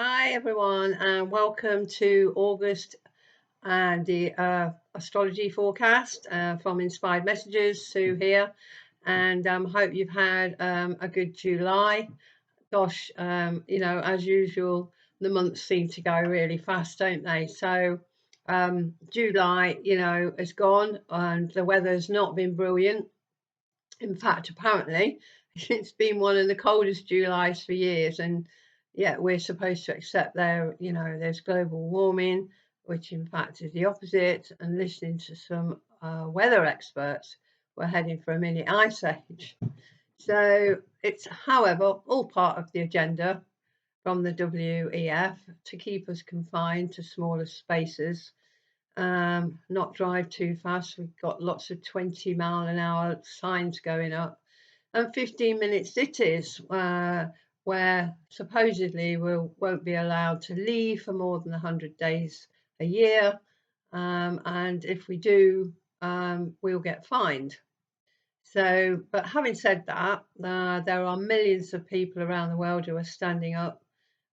Hi everyone, and welcome to August and the astrology forecast from Inspired Messages. Sue here, and hope you've had a good July. Gosh, as usual, the months seem to go really fast, don't they? So July, is gone, and the weather's not been brilliant. In fact, apparently, it's been one of the coldest Julys for years, and yet we're supposed to accept there's global warming, which in fact is the opposite. And listening to some weather experts, we're heading for a mini ice age. So it's, however, all part of the agenda from the WEF to keep us confined to smaller spaces, not drive too fast. We've got lots of 20-mile-an-hour signs going up, and 15-minute cities where supposedly we won't be allowed to leave for more than 100 days a year. And if we do, we'll get fined. So, but having said that, there are millions of people around the world who are standing up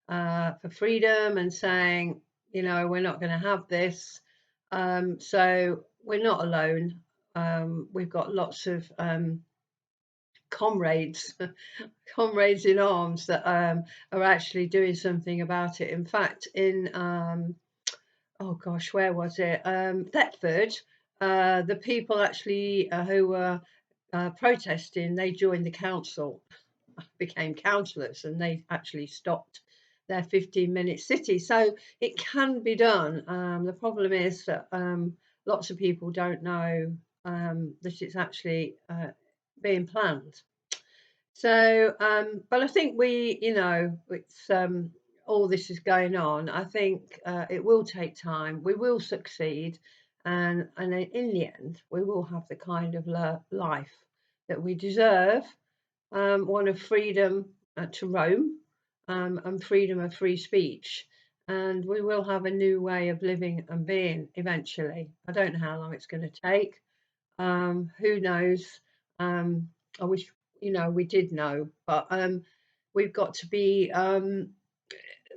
for freedom and saying, we're not going to have this. So we're not alone. We've got lots of comrades, comrades in arms that are actually doing something about it. In fact, in oh gosh, where was it? Thetford, the people actually who were protesting, they joined the council, became councillors, and they actually stopped their 15-minute city. So it can be done. The problem is that lots of people don't know that it's actually being planned. So, but I think it's all this is going on. I think it will take time. We will succeed, and in the end, we will have the kind of life that we deserve. One of freedom to roam, and freedom of free speech. And we will have a new way of living and being eventually. I don't know how long it's going to take. Who knows? I wish, we did know, but we've got to be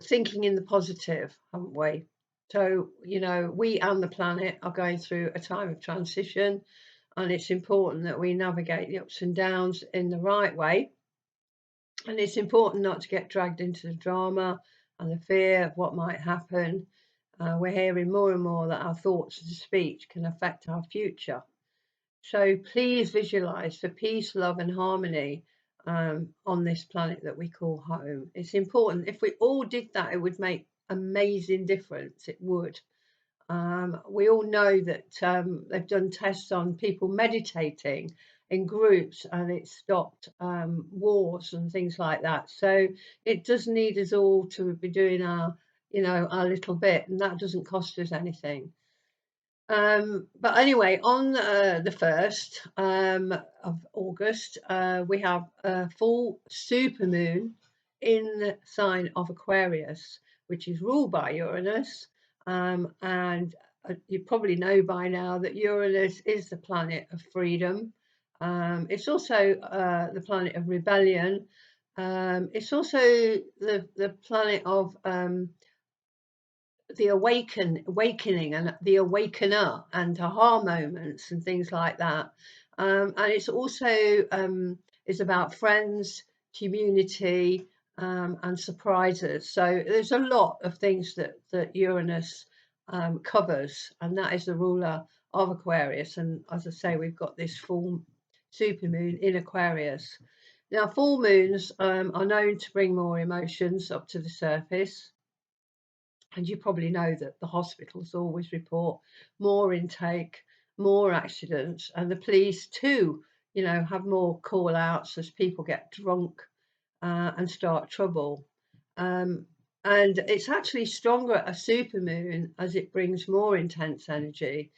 thinking in the positive, haven't we? So, we and the planet are going through a time of transition, and it's important that we navigate the ups and downs in the right way. And it's important not to get dragged into the drama and the fear of what might happen. We're hearing more and more that our thoughts and speech can affect our future. So please visualize for peace, love, and harmony on this planet that we call home. It's important. If we all did that, it would make amazing difference. It would. We all know that they've done tests on people meditating in groups, and it stopped wars and things like that. So it does need us all to be doing our little bit, and that doesn't cost us anything. But anyway, on the 1st of August, we have a full supermoon in the sign of Aquarius, which is ruled by Uranus. And you probably know by now that Uranus is the planet of freedom. It's also the planet of rebellion. It's also the planet of the awakening and the awakener and aha moments and things like that. And it's also is about friends, community, and surprises. So there's a lot of things that Uranus covers, and that is the ruler of Aquarius. And as I say, we've got this full supermoon in Aquarius. Now, full moons are known to bring more emotions up to the surface. And you probably know that the hospitals always report more intake, more accidents, and the police too, have more call outs as people get drunk and start trouble. And it's actually stronger at a supermoon as it brings more intense energy,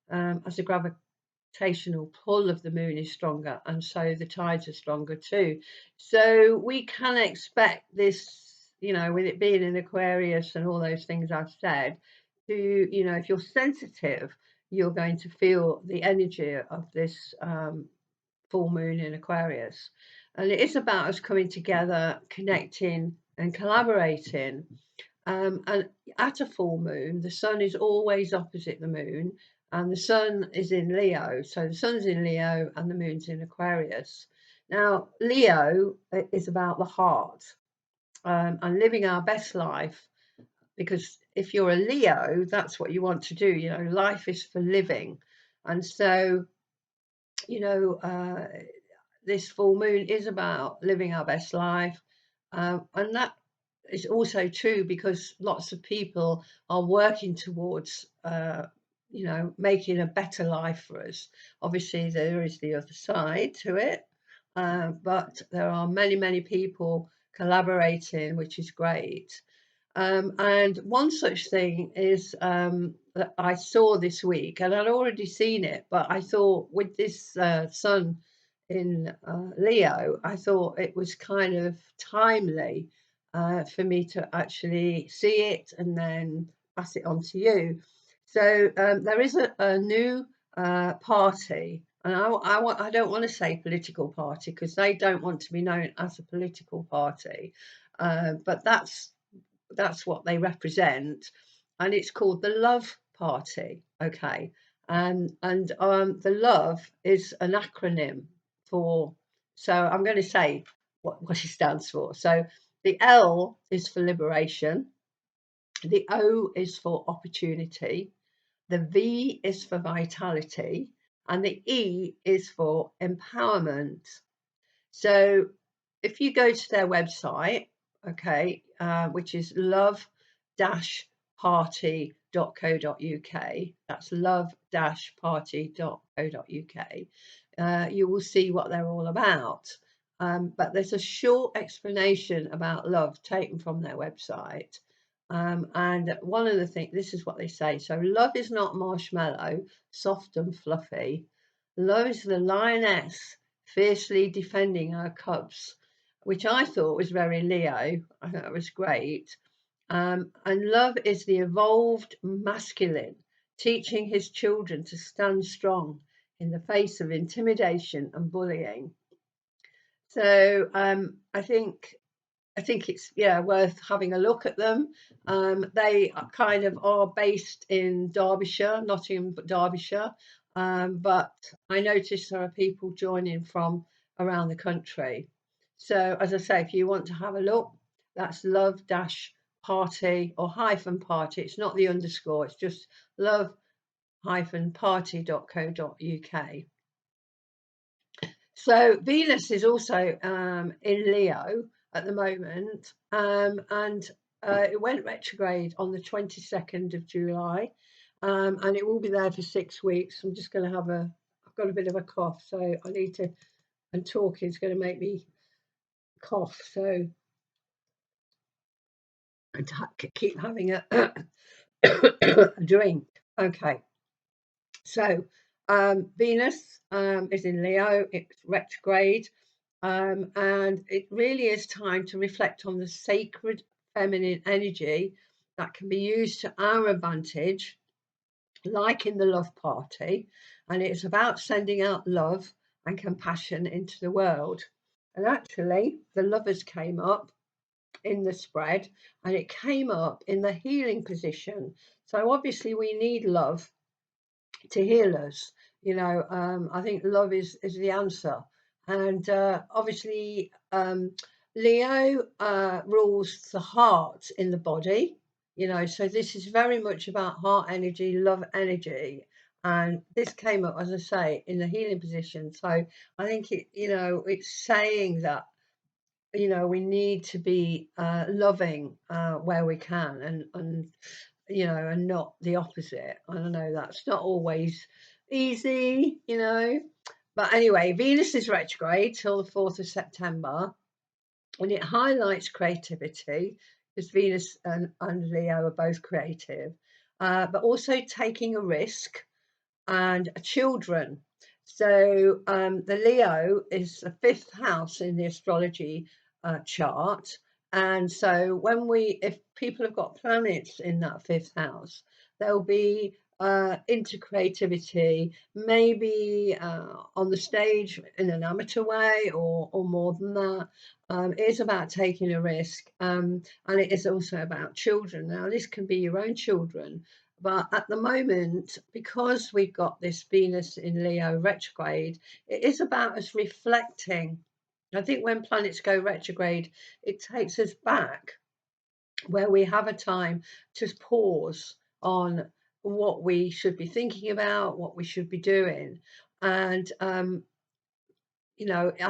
as the gravitational pull of the moon is stronger, and so the tides are stronger too. So we can expect this, with it being in Aquarius and all those things I've said, to, if you're sensitive, you're going to feel the energy of this full moon in Aquarius. And it is about us coming together, connecting and collaborating. And at a full moon, the sun is always opposite the moon, and the sun is in Leo. So the sun's in Leo and the moon's in Aquarius. Now, Leo is about the heart, and living our best life, because if you're a Leo, that's what you want to do. Life is for living. And so, you know, uh, this full moon is about living our best life. And that is also true because lots of people are working towards, making a better life for us. Obviously, there is the other side to it, but there are many, many people collaborating, which is great. And one such thing is that I saw this week, and I'd already seen it, but I thought with this sun in Leo, I thought it was kind of timely for me to actually see it and then pass it on to you. So there is a new party, and I don't want to say political party because they don't want to be known as a political party, but that's what they represent, and it's called the Love Party. Okay, and the love is an acronym for. So I'm going to say what it stands for. So the L is for liberation, the O is for opportunity, the V is for vitality, and the E is for empowerment. So if you go to their website, okay, which is love-party.co.uk, that's love-party.co.uk, you will see what they're all about. But there's a short explanation about love taken from their website. And one of the things, this is what they say. So, love is not marshmallow, soft and fluffy. Love is the lioness fiercely defending her cubs, which I thought was very Leo. I thought it was great. And love is the evolved masculine, teaching his children to stand strong in the face of intimidation and bullying. So I think it's worth having a look at them. They kind of are based in Derbyshire, Nottingham, but Derbyshire. But I noticed there are people joining from around the country. So as I say, if you want to have a look, that's love dash party or hyphen party. It's not the underscore. It's just love hyphen party.co.uk. So Venus is also in Leo at the moment, and it went retrograde on the 22nd of July, and it will be there for 6 weeks. I'm just going to I've got a bit of a cough, so I need to, and talking is going to make me cough. So I keep having a, a drink. Okay. So Venus is in Leo, it's retrograde, and it really is time to reflect on the sacred feminine energy that can be used to our advantage, like in the love party. And it's about sending out love and compassion into the world. And actually, the lovers came up in the spread, and it came up in the healing position. So obviously, we need love to heal us. I think love is the answer, and obviously Leo rules the heart in the body. So this is very much about heart energy, love energy, and this came up, as I say, in the healing position. So I think it's saying that we need to be loving where we can, and not the opposite. I don't know, that's not always easy. But anyway, Venus is retrograde till the 4th of September, and it highlights creativity because Venus and Leo are both creative, but also taking a risk and children. So the Leo is the fifth house in the astrology chart. And so if people have got planets in that fifth house, there'll be into creativity, maybe on the stage in an amateur way or more than that. It is about taking a risk, and it is also about children. Now, this can be your own children, but at the moment, because we've got this Venus in Leo retrograde, it is about us reflecting. I think when planets go retrograde, it takes us back where we have a time to pause on what we should be thinking about, what we should be doing. And, I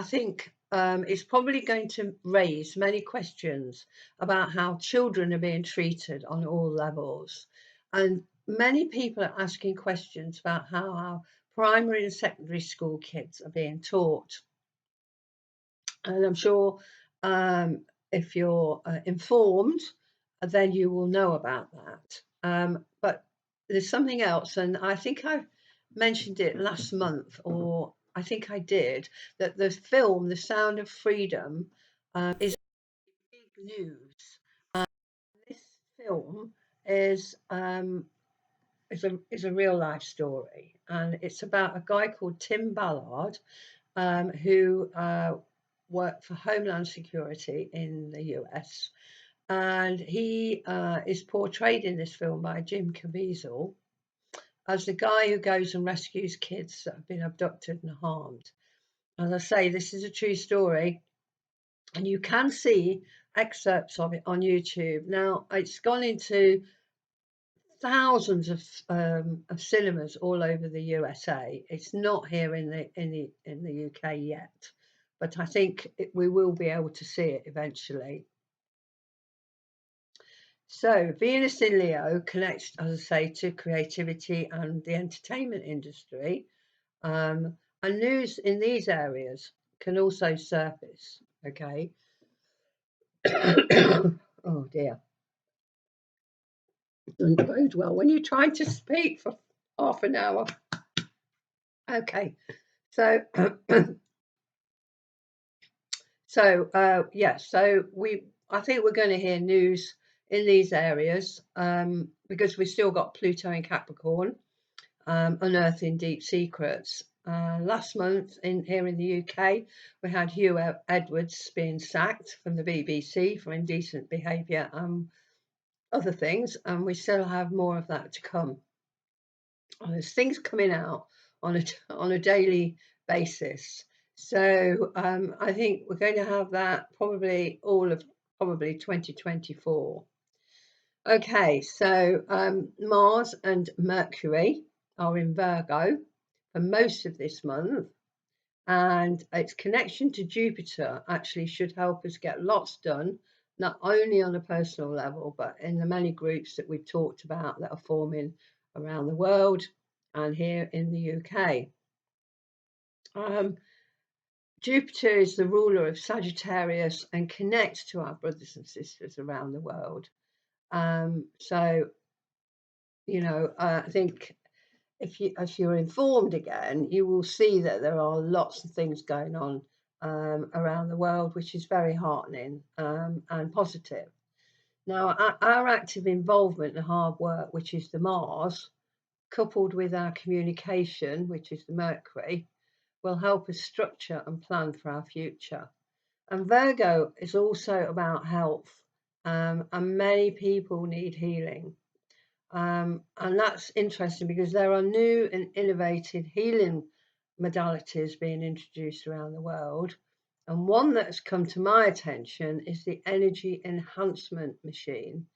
think it's probably going to raise many questions about how children are being treated on all levels. And many people are asking questions about how our primary and secondary school kids are being taught. And I'm sure if you're informed, then you will know about that. But there's something else, and I think I mentioned it last month, or I think I did, that the film, The Sound of Freedom, is big news. This film is is a real life story, and it's about a guy called Tim Ballard, who worked for Homeland Security in the US. And he is portrayed in this film by Jim Caviezel as the guy who goes and rescues kids that have been abducted and harmed. As I say, this is a true story, and you can see excerpts of it on YouTube. Now, it's gone into thousands of cinemas all over the USA. It's not here in the UK yet, but I think we will be able to see it eventually. So Venus in Leo connects, as I say, to creativity and the entertainment industry, and news in these areas can also surface. Okay. Oh dear, doesn't bode well when you're trying to speak for half an hour. Okay, so so I think we're going to hear news in these areas because we've still got Pluto in Capricorn, unearthing deep secrets. Last month here in the UK, we had Hugh Edwards being sacked from the BBC for indecent behaviour and other things, and we still have more of that to come. There's things coming out on a daily basis. So I think we're going to have that probably all of 2024. Okay, so Mars and Mercury are in Virgo for most of this month, and its connection to Jupiter actually should help us get lots done, not only on a personal level, but in the many groups that we've talked about that are forming around the world and here in the UK. Jupiter is the ruler of Sagittarius and connects to our brothers and sisters around the world. So, I think if you're informed again, you will see that there are lots of things going on around the world, which is very heartening and positive. Now, our active involvement and hard work, which is the Mars, coupled with our communication, which is the Mercury, will help us structure and plan for our future. And Virgo is also about health, and many people need healing. And that's interesting because there are new and innovative healing modalities being introduced around the world. And one that's come to my attention is the energy enhancement machine.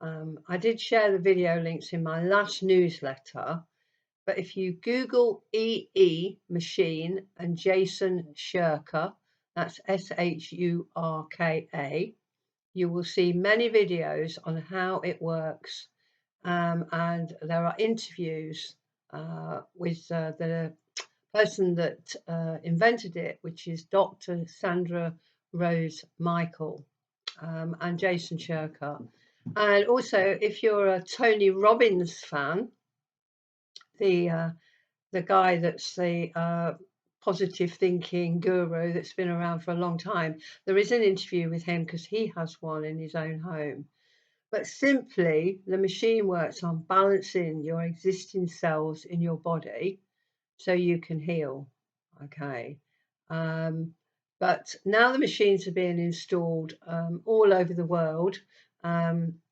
I did share the video links in my last newsletter, but if you Google EE machine and Jason Shurka, that's Shurka, you will see many videos on how it works. And there are interviews with the person that invented it, which is Dr. Sandra Rose Michael and Jason Shurka. And also, if you're a Tony Robbins fan, the guy that's the positive thinking guru that's been around for a long time, there is an interview with him because he has one in his own home. But simply, the machine works on balancing your existing cells in your body so you can heal. Okay. Um, but now the machines are being installed all over the world,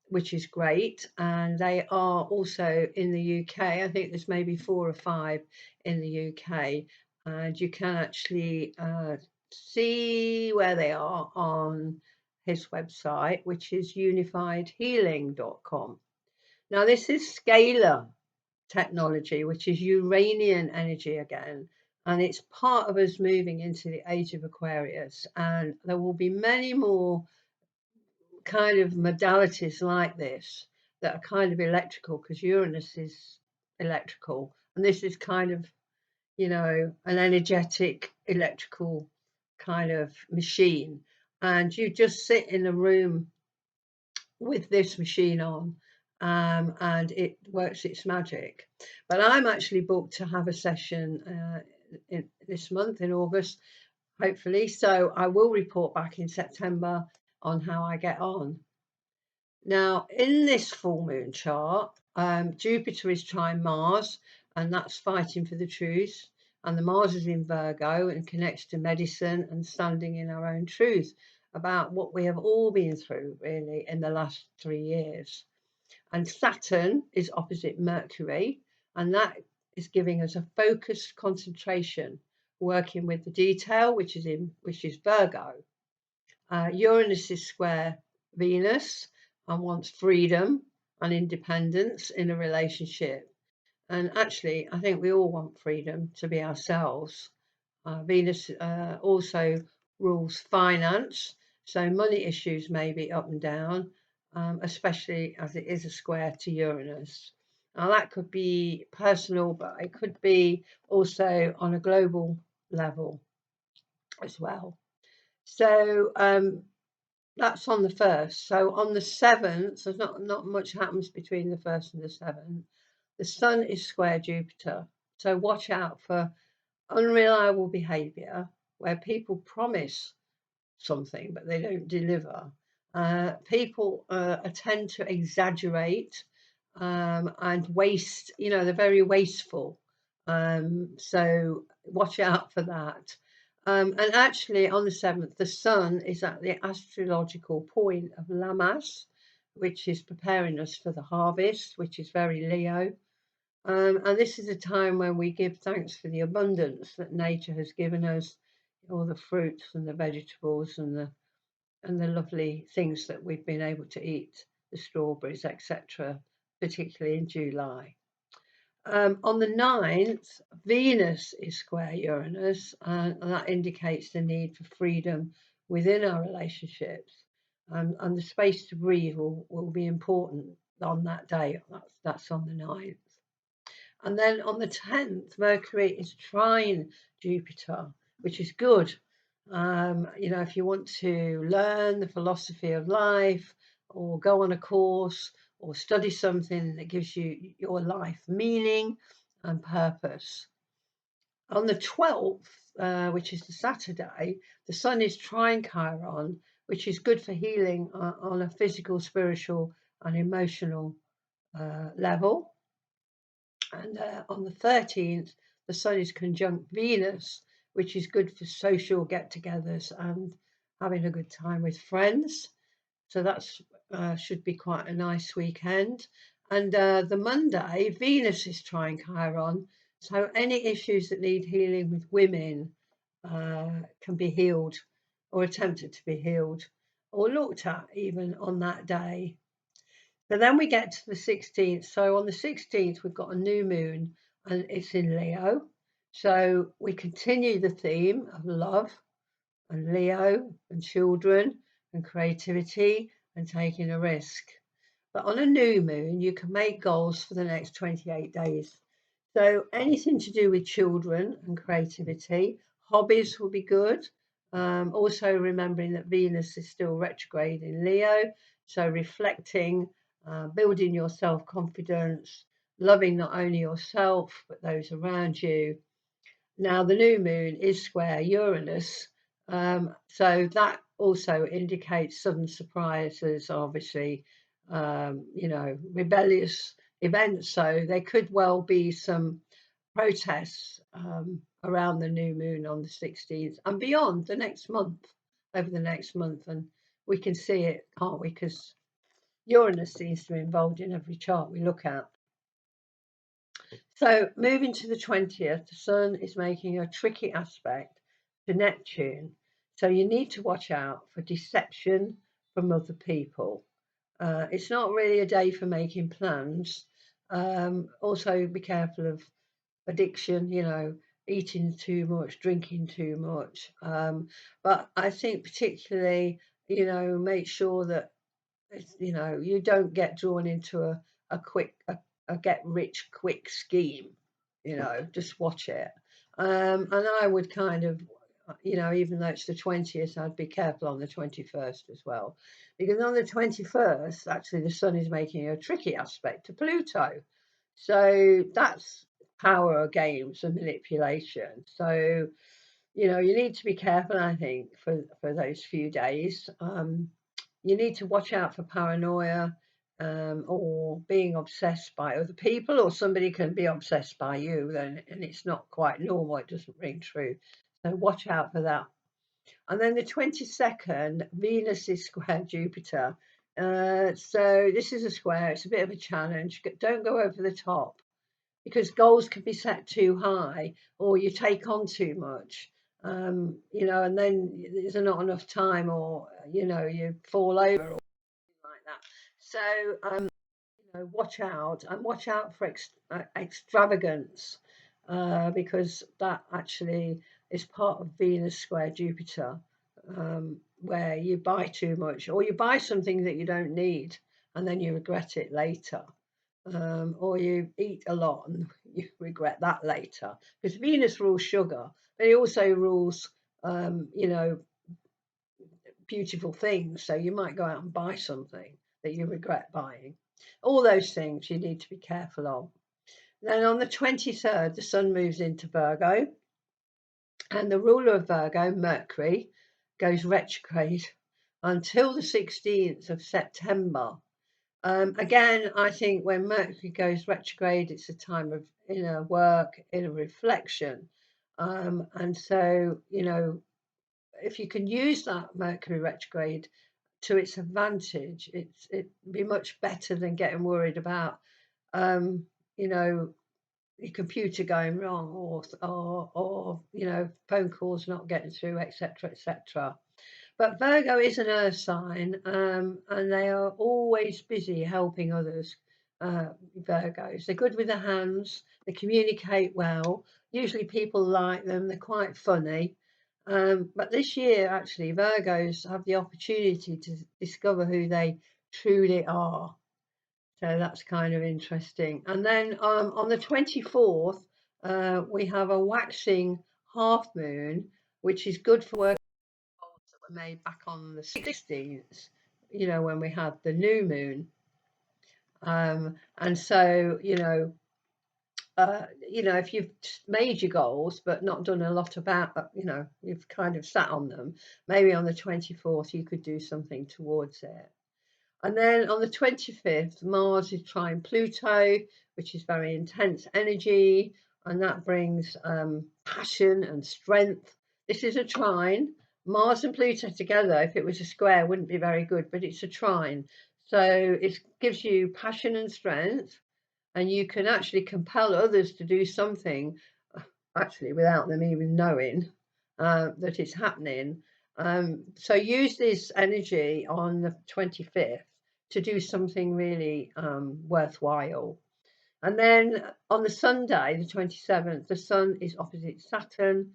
which is great. And they are also in the UK. I think there's maybe 4 or 5 in the UK. And you can actually see where they are on his website, which is unifiedhealing.com. Now, this is scalar technology, which is Uranian energy again. And it's part of us moving into the age of Aquarius. And there will be many more kind of modalities like this that are kind of electrical, because Uranus is electrical. And this is kind of, an energetic electrical kind of machine. And you just sit in a room with this machine on, and it works its magic. But I'm actually booked to have a session this month in August, hopefully. So I will report back in September on how I get on. Now, in this full moon chart, Jupiter is trine Mars, and that's fighting for the truth. And the Mars is in Virgo and connects to medicine and standing in our own truth about what we have all been through, really, in the last 3 years. And Saturn is opposite Mercury, and that is giving us a focused concentration, working with the detail, which is Virgo. Uranus is square Venus and wants freedom and independence in a relationship. And actually, I think we all want freedom to be ourselves. Venus also rules finance, so money issues may be up and down, especially as it is a square to Uranus. Now, that could be personal, but it could be also on a global level as well. So that's on the 1st. So on the 7th, there's not much happens between the 1st and the 7th. The Sun is square Jupiter. So watch out for unreliable behavior where people promise something but they don't deliver. People tend to exaggerate and waste, they're very wasteful. So watch out for that. And actually, on the 7th, the Sun is at the astrological point of Lammas, which is preparing us for the harvest, which is very Leo. And this is a time when we give thanks for the abundance that nature has given us, all the fruits and the vegetables and the lovely things that we've been able to eat, the strawberries, etc., particularly in July. On the 9th, Venus is square Uranus, and that indicates the need for freedom within our relationships. And the space to breathe will be important on that day. That's on the 9th. And then on the 10th, Mercury is trine Jupiter, which is good. If you want to learn the philosophy of life or go on a course or study something that gives you your life meaning and purpose. On the 12th, which is the Saturday, the Sun is trine Chiron, which is good for healing on a physical, spiritual, and emotional level. And on the 13th, the Sun is conjunct Venus, which is good for social get togethers and having a good time with friends. So that should be quite a nice weekend. And the Monday, Venus is trine Chiron. So any issues that need healing with women can be healed or attempted to be healed or looked at even on that day. So then we get to the 16th. So on the 16th, we've got a new moon and it's in Leo. So we continue the theme of love and Leo and children and creativity and taking a risk. But on a new moon, you can make goals for the next 28 days. So anything to do with children and creativity, hobbies will be good. Also remembering that Venus is still retrograde in Leo. So reflecting, building your self-confidence, loving not only yourself, but those around you. Now, the new moon is square Uranus. So that also indicates sudden surprises, obviously, you know, rebellious events. So there could well be some protests around the new moon on the 16th and beyond the next month, over the next month. And we can see it, can't we? Because Uranus seems to be involved in every chart we look at. So moving to the 20th, the Sun is making a tricky aspect to Neptune. So you need to watch out for deception from other people. It's not really a day for making plans. Also, be careful of addiction, you know, eating too much, drinking too much. But I think particularly, you know, make sure that you know, you don't get drawn into a get rich quick scheme. You know, just watch it. And I would kind of, you know, even though it's the 20th, I'd be careful on the 21st as well, because on the 21st, actually, the Sun is making a tricky aspect to Pluto, so that's power games and manipulation. So you know, you need to be careful, I think, for those few days. You need to watch out for paranoia, or being obsessed by other people, or somebody can be obsessed by you, then, and it's not quite normal, it doesn't ring true. So watch out for that. And then the 22nd, Venus is square Jupiter. So this is a square, it's a bit of a challenge. Don't go over the top, because goals can be set too high or you take on too much, you know, and then there's not enough time, or you know, you fall over or like that. So you know, watch out, and watch out for extravagance, because that actually is part of Venus square Jupiter, where you buy too much or you buy something that you don't need and then you regret it later, or you eat a lot and you regret that later. Because Venus rules sugar, but it also rules, you know, beautiful things. So you might go out and buy something that you regret buying. All those things you need to be careful of. Then on the 23rd, the Sun moves into Virgo, and the ruler of Virgo, Mercury, goes retrograde until the 16th of September. Again, I think when Mercury goes retrograde, it's a time of inner work, inner reflection. And so, you know, if you can use that Mercury retrograde to its advantage, it'd be much better than getting worried about, you know, your computer going wrong, or you know, phone calls not getting through, etc., etc. But Virgo is an earth sign, and they are always busy helping others. Virgos, they're good with their hands, they communicate well. Usually people like them, they're quite funny. But this year, actually, Virgos have the opportunity to discover who they truly are. So that's kind of interesting. And then on the 24th, we have a waxing half moon, which is good for work that were made back on the 16th, you know, when we had the new moon. And so, you know, if you've made your goals but not done a lot about, you know, you've kind of sat on them, maybe on the 24th you could do something towards it. And then on the 25th, Mars is trine Pluto, which is very intense energy, and that brings passion and strength. This is a trine. Mars and Pluto together, if it was a square, wouldn't be very good, but it's a trine. So it gives you passion and strength, and you can actually compel others to do something, actually without them even knowing that it's happening. So use this energy on the 25th to do something really worthwhile. And then on the Sunday, the 27th, the Sun is opposite Saturn.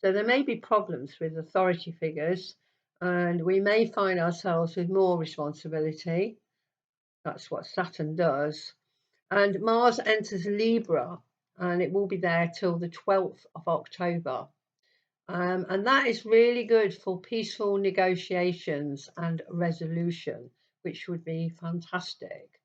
So there may be problems with authority figures, and we may find ourselves with more responsibility. That's what Saturn does. And Mars enters Libra, and it will be there till the 12th of October. And that is really good for peaceful negotiations and resolution, which would be fantastic.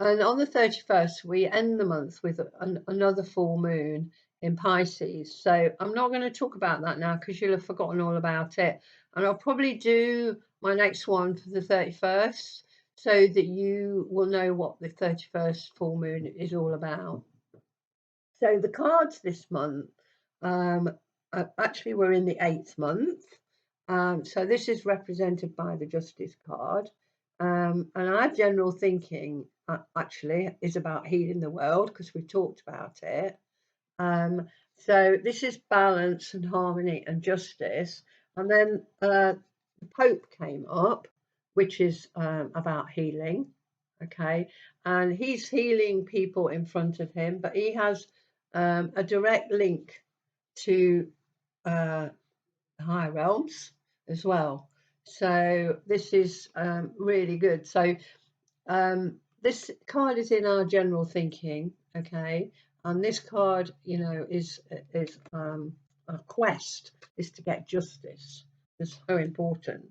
And on the 31st, we end the month with another full moon in Pisces. So I'm not going to talk about that now because you'll have forgotten all about it. And I'll probably do my next one for the 31st. so that you will know what the 31st full moon is all about. So the cards this month, um, actually we're in the 8th month. So this is represented by the Justice card. And our general thinking actually is about healing the world, because we've talked about it. Um, so this is balance and harmony and justice. And then the Pope came up, which is about healing. Okay. And he's healing people in front of him, but he has a direct link to higher realms as well. So this is really good. So this card is in our general thinking, okay, and this card, you know, is a quest, is to get justice. It's so important.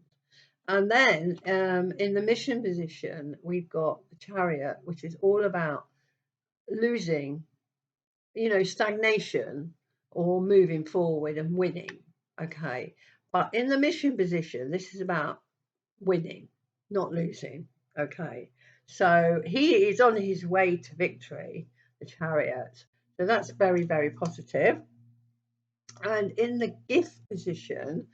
And then in the mission position, we've got the Chariot, which is all about losing, you know, stagnation or moving forward and winning. Okay. But in the mission position, this is about winning, not losing. Okay. So he is on his way to victory, the Chariot. So that's very, very positive. And in the gift position,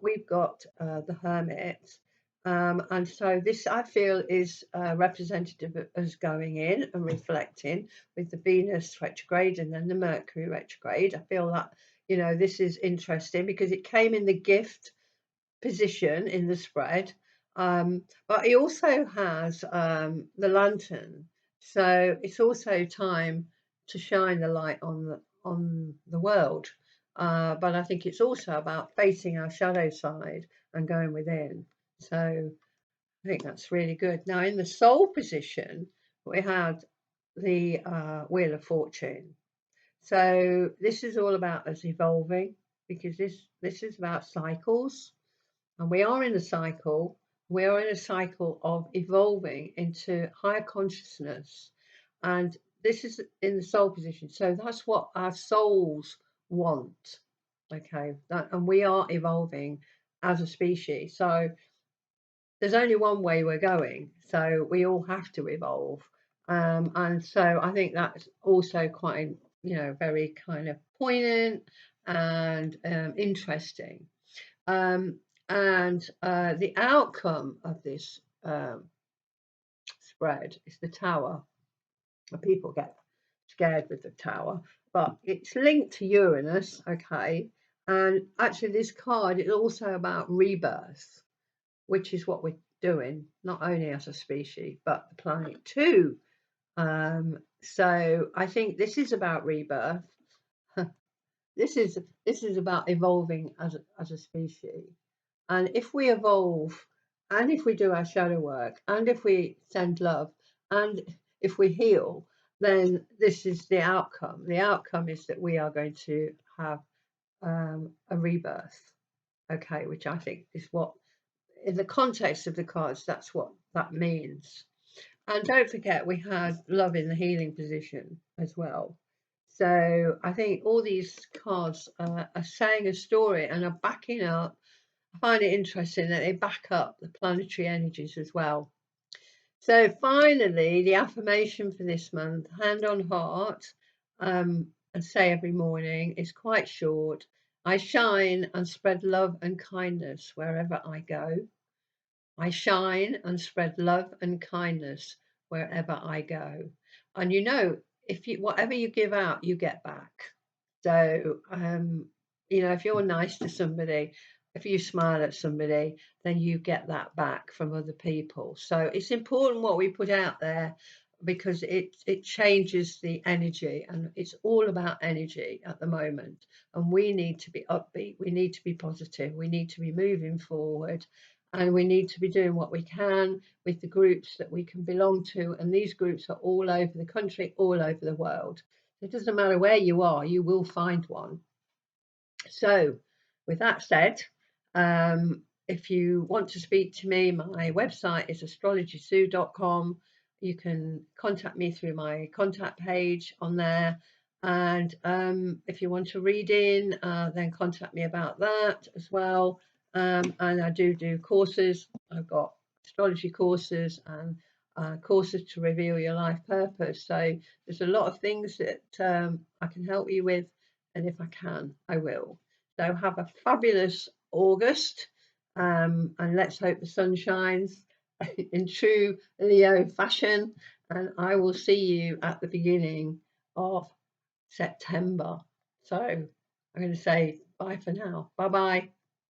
we've got the Hermit. And so this, I feel, is representative of us going in and reflecting with the Venus retrograde and then the Mercury retrograde. I feel that, you know, this is interesting because it came in the gift position in the spread. But he also has the lantern. So it's also time to shine the light on the world. But I think it's also about facing our shadow side and going within. So I think that's really good. Now in the soul position, we had the Wheel of Fortune. So this is all about us evolving, because this is about cycles, and we are in a cycle. We are in a cycle of evolving into higher consciousness, and this is in the soul position. So that's what our souls want. Okay, and we are evolving as a species. So there's only one way we're going. So we all have to evolve. And so I think that's also quite, you know, very kind of poignant and interesting. Um, and the outcome of this spread is the Tower. And people get scared with the Tower, but it's linked to Uranus, okay? And actually, this card is also about rebirth, which is what we're doing, not only as a species, but the planet too. So I think this is about rebirth. This is about evolving as a species. And if we evolve, and if we do our shadow work, and if we send love, and if we heal, then this is the outcome. The outcome is that we are going to have a rebirth, okay, which I think is what, in the context of the cards, that's what that means. And don't forget, we had love in the healing position as well. So I think all these cards are saying a story and are backing up. I find it interesting that they back up the planetary energies as well. So finally, the affirmation for this month, hand on heart, and say every morning, is quite short. I shine and spread love and kindness wherever I go. I shine and spread love and kindness wherever I go. And you know, if you, whatever you give out, you get back. So, you know, if you're nice to somebody, if you smile at somebody, then you get that back from other people. So it's important what we put out there, because it changes the energy, and it's all about energy at the moment. And we need to be upbeat, we need to be positive, we need to be moving forward, and we need to be doing what we can with the groups that we can belong to. And these groups are all over the country, all over the world. It doesn't matter where you are, you will find one. So, with that said, if you want to speak to me, my website is astrologysue.com. You can contact me through my contact page on there. And if you want to read in, then contact me about that as well. And I do courses. I've got astrology courses and courses to reveal your life purpose. So there's a lot of things that I can help you with, and if I can, I will. So have a fabulous August, and let's hope the sun shines in true Leo fashion. And I will see you at the beginning of September. So I'm going to say bye for now. Bye bye.